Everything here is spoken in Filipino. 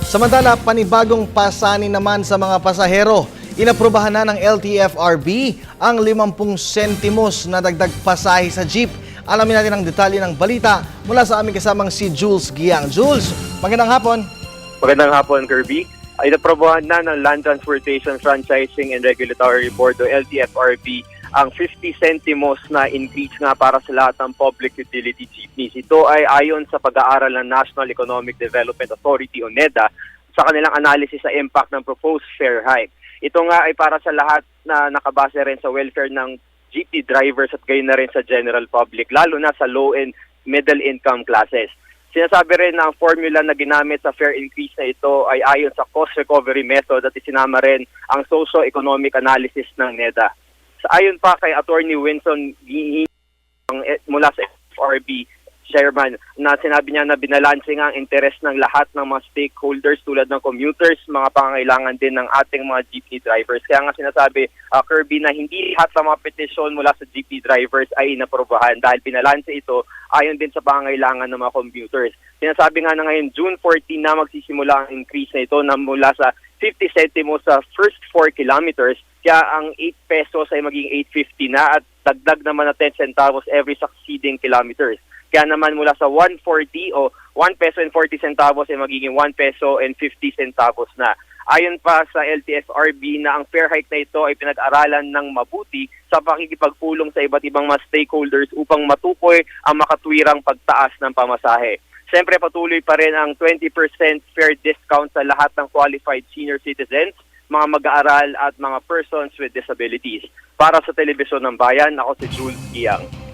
Samantala, panibagong pasanin naman sa mga pasahero. Inaprubahan na ng LTFRB ang 50 sentimos na dagdag pasahe sa jeep. Alamin natin ang detalye ng balita mula sa aming kasamang si Jules Giang. Jules, magandang hapon. Magandang hapon, Kirby. Inaprobahan na ng Land Transportation Franchising and Regulatory Board o LTFRB ang 50 sentimos na increase nga para sa lahat ng public utility jeepneys. Ito ay ayon sa pag-aaral ng National Economic Development Authority o NEDA sa kanilang analysis sa impact ng proposed fare hike. Ito nga ay para sa lahat na nakabase rin sa welfare ng jeepney drivers at gayon na rin sa general public, lalo na sa low and middle income classes. Sinasabi rin na ang formula na ginamit sa fare increase na ito ay ayon sa cost recovery method at isinama rin ang socio-economic analysis ng NEDA. Ayon pa kay Attorney Winston mula sa FRB chairman na sinabi niya na binalanse nga ang interes ng lahat ng mga stakeholders tulad ng commuters, mga pangangailangan din ng ating mga jeepney drivers. Kaya nga sinasabi, Kirby, na hindi lahat ng mga petisyon mula sa jeepney drivers ay inaprobahan dahil binalanse ito ayon din sa pangangailangan ng mga commuters. Sinasabi nga na ngayon June 14 na magsisimula ang increase na ito na mula sa 50 centimos sa first 4 kilometers, kaya ang 8 pesos ay maging 8.50 na at dagdag naman na 10 centavos every succeeding kilometers. Kaya naman mula sa 140 o 1 peso and 40 centavos ay magiging 1 peso and 50 centavos na. Ayon pa sa LTFRB na ang fare hike na ito ay pinag-aralan ng mabuti sa pakikipagpulong sa iba't ibang mga stakeholders upang matukoy ang makatwirang pagtaas ng pamasahe. Siyempre patuloy pa rin ang 20% fare discount sa lahat ng qualified senior citizens, mga mag-aaral at mga persons with disabilities. Para sa Telebisyon ng Bayan, ako si Jules Giang.